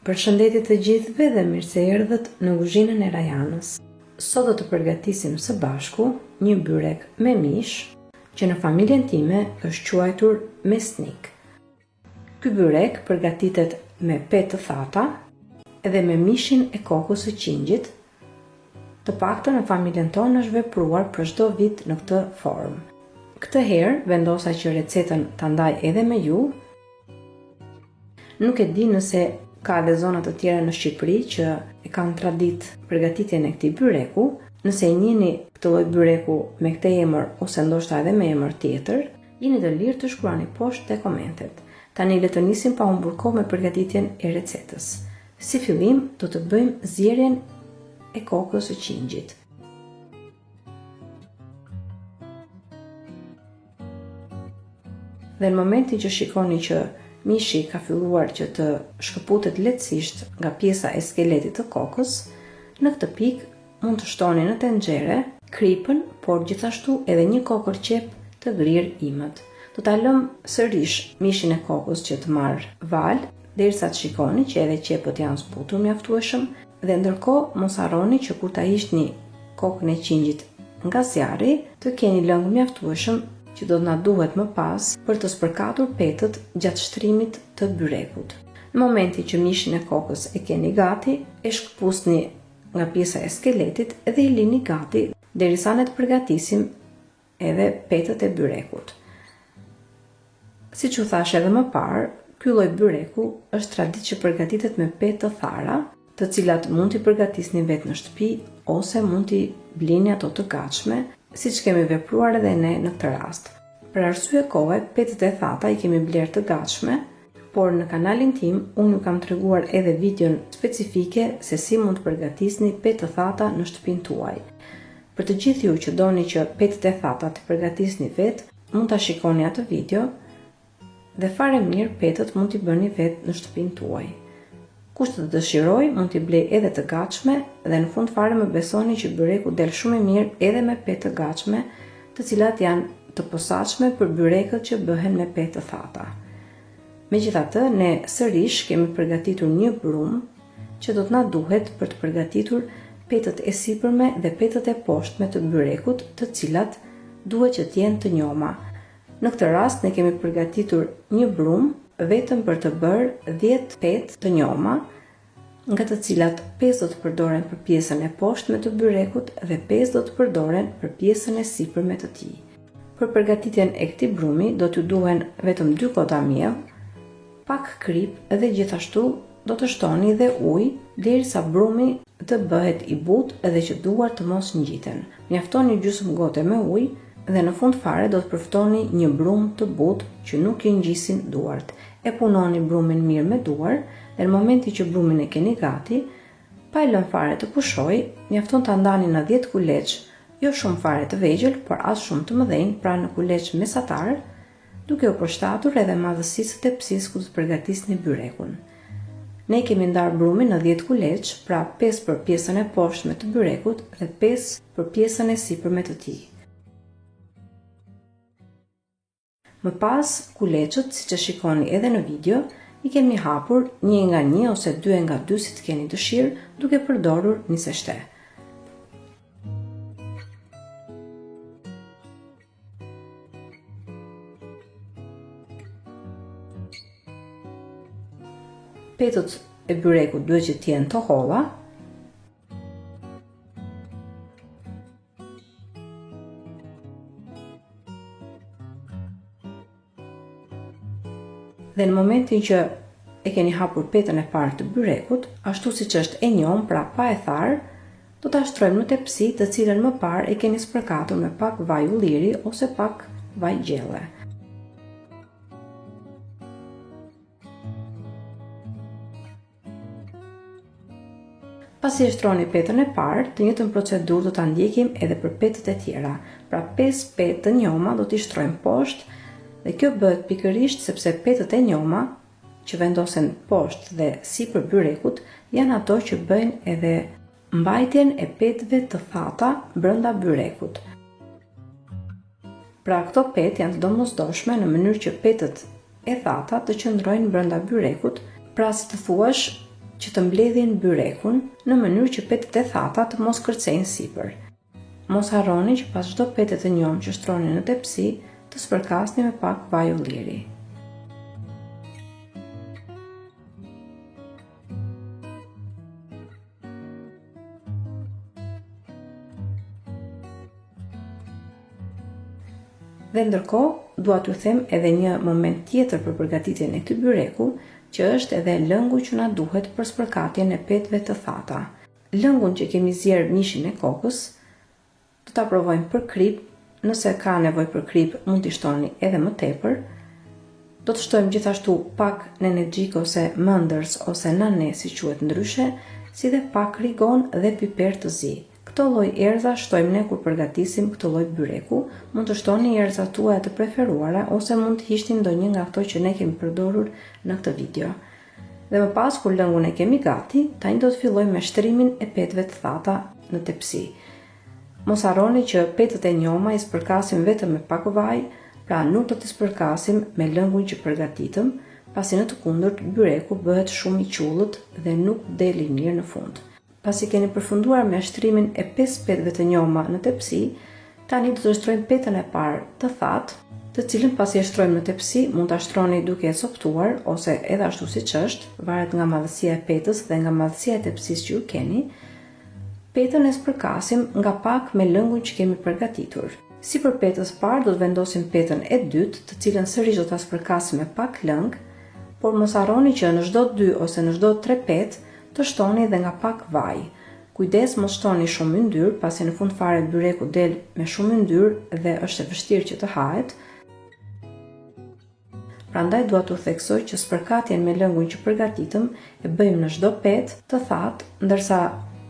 Përshëndetje të gjithëve dhe mirë se erdhët në kuzhinën e Rajanës. Sot do të përgatisim së bashku një byrek me mish që në familjen time është quajtur mesnik. Ky byrek përgatitet me petë të thata edhe me mishin e kokës së qingjit. Të paktën në familjen tonë është vepruar për çdo vit në këtë formë. Këtë herë vendosa që recetën ta ndaj edhe me ju. Nuk e di nëse ka edhe zona të tjera në Shqipëri që e kanë traditë përgatitjen e këtij byreku. Nëse e njihni këtë lloj byreku me këtë emër ose ndoshta edhe me emër tjetër, jeni të lirë të shkruani poshtë te komentet. Tani le të nisim pa humbur kohë me përgatitjen e recetës. Si fillim do të bëjmë zjerrjen e kokës së qingjit. Dhe në momentin që shikoni që mishi ka filluar që të shkëputet lehtësisht nga pjesa e skeletit të kokës, në këtë pikë mund të shtoni në tenxhere kripën, por gjithashtu edhe një kokorqep të grirë imët. Do ta lëm sërish mishin e kokës që të marr val, derisa të shikoni që edhe qepët janë zbutur mjaftueshëm, dhe ndërkohë mos harroni që kur ta hiqni kokën e qingjit nga zjarri, të keni lëng mjaftueshëm që do të na duhet më pas për të spërkatur petët gjatë shtrimit të byrekut. Në momentin që mishin e kokës e keni gati, e shkëpusni nga pjesa e skeletit dhe i lini gati derisa ne të përgatisim edhe petët e byrekut. Siç u thash edhe më parë, ky lloj byreku është traditë që përgatitet me petë të thara, të cilat mund t'i përgatisni vetë në shtëpi ose mund t'i blini ato të gatshme, siç kemi vepruar edhe ne në këtë rast. Për arsye kohe, petët e thata i kemi bler të gatshme, por në kanalin tim unë ju kam treguar edhe videon specifike se si mund të përgatisni petë të thata në shtëpinë tuaj. Për të gjithë ju që doni që petët e thata të përgatisni vetë, mund ta shikoni atë video dhe fare mirë petët mund t'i bëni vetë në shtëpinë tuaj. Kush të dëshiroj mund t'i blej edhe të gatshme dhe në fund fare më besoni që byreku del shumë i mirë edhe me petë të gatshme, të cilat janë të posaçme për byrekët që bëhen me petë të thata. Megjithatë, ne sërish kemi përgatitur një brumë që do të na duhet për të përgatitur petët e sipërme dhe petët e poshtme të byrekut, të cilat duhet që të jenë të njoma. Në këtë rast ne kemi përgatitur një brumë vetëm për të bërë 10 petë të njoma, nga të cilat 5 do të përdoren për pjesën e poshtme të byrekut dhe 5 do të përdoren për pjesën e sipërme të tij. Për përgatitjen e këtij brumi do t'ju duhen vetëm 2 kota miell, pak krip dhe gjithashtu do të shtoni dhe ujë derisa brumi të bëhet i butë dhe që duart të mos ngjiten. Mjaftoni gjysmë gote me ujë dhe në fund fare do të përftoni një brum të butë që nuk i ngjisin duart. E punoni brumin mirë me duar dhe në momentin që brumin e keni gati, pa e lënë fare të pushoj, mjafton ta ndani në 10 kuleç, jo shumë fare të vegjël, por as shumë të mëdhenj, pra në kuleç mesatar, duke u përshtatur edhe madhësisë të tepsisë ku të përgatisni byrekun. Ne kemi ndarë brumin në 10 kuleç, pra 5 për pjesën e poshtme të byrekut dhe 5 për pjesën e sipërme të tij. Më pas, kuleçët, siç e shikoni edhe në video, i kemi hapur 1 nga 1 ose 2 nga 2 si të keni dëshirë, duke përdorur niseshte. Petët e byrekut duhet që të jenë të holla. Dhe në momentin që e keni hapur petën e parë të byrekut, ashtu siç është e njom, pra pa e tharë, do ta shtrojmë në tepsi të cilën më parë e keni spërkatur me pak vaj ulliri ose pak vaj gjelle. Pasi e shtroni petën e parë, të njëjtën procedurë do ta ndjekim edhe për petët e tjera. Pra 5 petë të njoma do t'i shtrojmë poshtë. Dhe kjo bëhet pikërisht sepse petët e njoma që vendosen poshtë dhe sipër byrekut janë ato që bëjnë edhe mbajtjen e petëve të thata brenda byrekut. Pra këto petë janë të domosdoshme në mënyrë që petët e thata të qëndrojnë brenda byrekut, pra si të thuash që të mbledhin byrekun në mënyrë që petët e thata të mos kërcejnë sipër. Mos harroni që pas çdo pete të njom që shtroni në tepsi, të spërkasni me pak vaj ulliri. Dhe ndërkohë, dua t'ju them edhe një moment tjetër për përgatitjen e këtij byreku, që është edhe lëngu që na duhet për spërkatjen e petëve të thata. Lëngun që kemi zier mishin e kokës, do ta provojmë për krip, nëse ka nevojë për krip, mund t'i shtoni edhe më tepër. Do të shtojmë gjithashtu pak nenexhik ose mëndërs ose nane, si quhet ndryshe, si dhe pak rigon dhe piper të zi. Këto lloj erëza shtojmë ne kur përgatisim këtë lloj byreku. Mund të shtoni erëzat tuaja të preferuara ose mund të hiqni ndonjë nga ato që ne kemi përdorur në këtë video. Dhe më pas kur lëngun e kemi gati, tani do të fillojmë me shtrimin e petëve të thata në tepsi. Mos harroni që petët e njoma i spërkasim vetëm me pak vaj, pra nuk do t'i spërkasim me lëngun që përgatitëm, pasi në të kundërt byreku bëhet shumë i qullët dhe nuk deli mirë në fund. Pasi keni përfunduar me shtrimin e 5 petëve të njoma në tepsi, tani do të shtrojmë petën e parë të thatë, të cilën pasi e shtrojmë në tepsi, mund ta shtroni duke e coptuar ose edhe ashtu siç është, varet nga madhësia e petës dhe nga madhësia e tepsisë që ju keni. Petën e spërkasim nga pak me lëngun që kemi përgatitur. Si për petës parë, do të vendosim petën e dytë, të cilën sërish do ta spërkasim me pak lëng, por mos harroni që në çdo 2 ose në çdo 3 petë të shtoni dhe nga pak vaj. Kujdes mos shtoni shumë yndyr, pasi në fund fare byreku del me shumë yndyr dhe është e vështirë që të hahet. Prandaj dua t'u theksoj që spërkatjen me lëngun që përgatitëm e bëjmë në çdo petë të thatë, ndërsa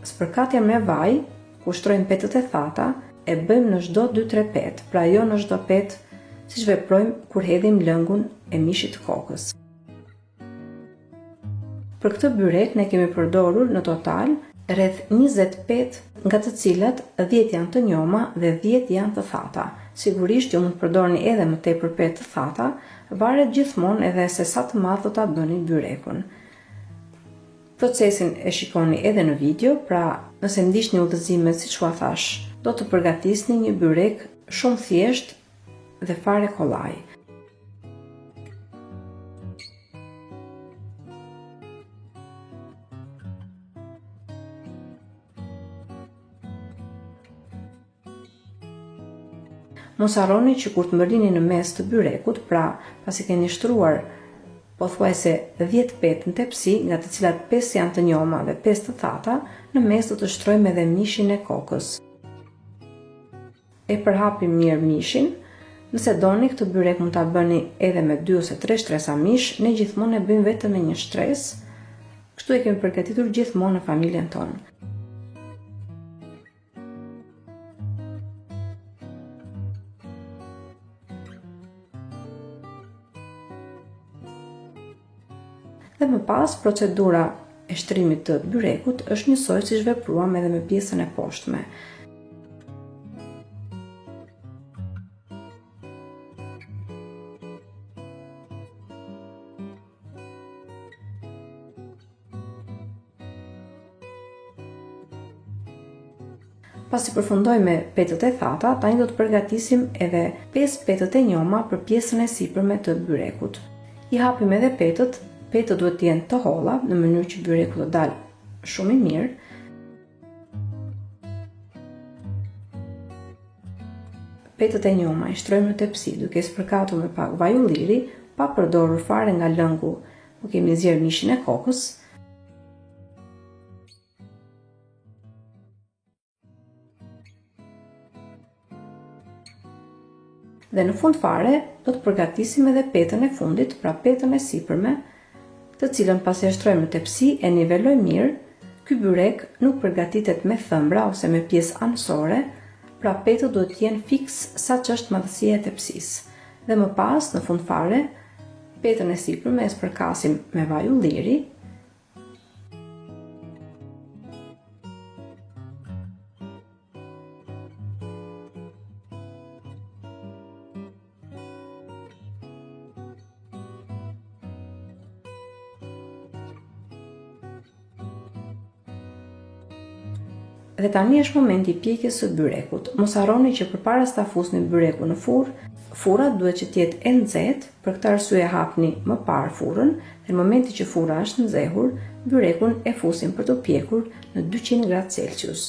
spërkatjen me vaj, ku shtrojmë petët e thata, e bëjmë në çdo 2-3 petë, pra jo në çdo petë siç veprojmë kur hedhim lëngun e mishit të kokës. Për këtë byrek ne kemi përdorur në total rreth 20 petë, nga të cilat 10 janë të njoma dhe 10 janë të thata. Sigurisht ju mund të përdorni edhe më tepër petë të thata, varet gjithmonë edhe se sa të madh do ta bëni byrekun. Procesin e shikoni edhe në video, pra nëse ndiqni udhëzimet siç u thash, do të përgatisni një byrek shumë thjesht dhe fare kollaj. Mos harroni që kur të mbërlini në mes të byrekut, pra pasi keni shtruar pothuajse 10 petë në tepsi, nga të cilat 5 janë të njoma dhe 5 të thata, në mes do të shtrojmë edhe mishin e kokës. E përhapim mirë mishin. Nëse doni, këtë byrek mund ta bëni edhe me 2 ose 3 shtresa mish, ne gjithmonë e bëjmë vetëm me një shtresë. Kështu e kemi përgatitur gjithmonë në familjen tonë. Dhe më pas, procedura e shtrimit të byrekut është njësoj siç vepruam edhe me pjesën e poshtme. Pasi përfundoj me petët e thata, tani do të përgatisim edhe 5 petët e njoma për pjesën e sipërme të byrekut. I hapim edhe petët. Petët duhet të jenë të holla, në mënyrë që byreku të dalë shumë i mirë. Petët e njoma i shtrojmë në tepsi duke spërkatur me pak vaj ulliri, pa përdorur fare nga lëngu, ku kemi zier mishin e kokës. Dhe në fund fare do të përgatisim edhe petën e fundit, pra petën e sipërme, të cilën pasi e shtrojmë në tepsi e niveloj mirë. Ky byrek nuk përgatitet me thëmbra ose me pjesë anësore, pra petët duhet të jenë fiks sa që është madhësia e tepsisë. Dhe më pas, në fund fare, petën e sipërme e spërkasim me vaj ulliri. Dhe tani është momenti i pjekjes së byrekut. Mos harroni që përpara se ta fusni byrekun në furrë, furra duhet që të jetë e nxehtë, për këtë arsye hapni më parë furrën dhe në momentin që furra është nxehur, byrekun e fusim për të pjekur në 200 gradë Celsius.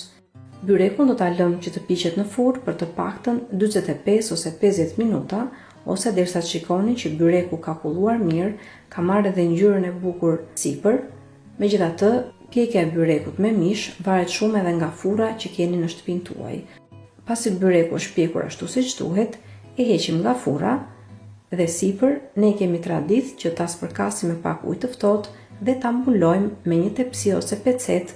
Byrekun do ta lëmë që të piqet në furrë për të paktën 45 ose 50 minuta, ose derisa të shikoni që byreku ka kulluar mirë, ka marrë edhe ngjyrën e bukur sipër. Megjithatë, pjekja e byrekut me mish varet shumë edhe nga furra që keni në shtëpinë tuaj. Pasi byreku është pjekur ashtu siç duhet, e heqim nga furra dhe sipër ne kemi traditë që ta spërkasim me pak ujë të ftohtë dhe ta mbulojmë me një tepsi ose pecet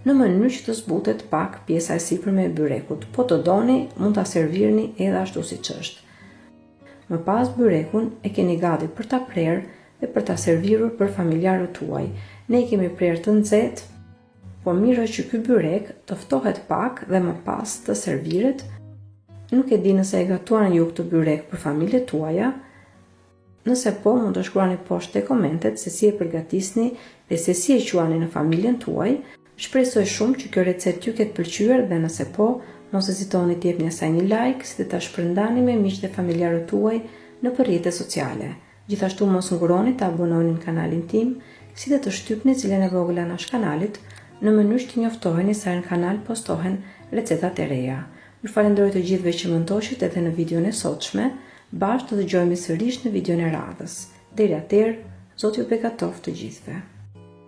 në mënyrë që të zbutet pak pjesa e sipërme e byrekut. Po të doni, mund ta servirni edhe ashtu siç është. Më pas byrekun e keni gati për ta prerë dhe për ta servirur për familjarët tuaj. Ne kemi prerë të nxehtë, por mirë është që ky byrek të ftohet pak dhe më pas të serviret. Nuk e di nëse e gatuan ju këtë byrek për familjet tuaja. Nëse po, mund të shkruani poshtë te komentet se si e përgatisni dhe se si e quani në familjen tuaj. Shpresoj shumë që kjo recetë ju ketë pëlqyer dhe nëse po, mos hezitoni të jepni asaj një like, si dhe ta shpërndani me miqtë dhe familjarët tuaj në rrjetet sociale. Gjithashtu mos nguroni të abononi në kanalin tim, si dhe të shtypni cilën e vogël anash kanalit, në mënyrë që të njoftoheni sa në kanal postohen recetat e reja. Ju falenderoj të gjithëve që më ndoqët edhe në videon e sotshme. Bashkë të dëgjojmë sërish në videon e radhës. Deri atëherë, Zoti ju beqatoft të gjithëve.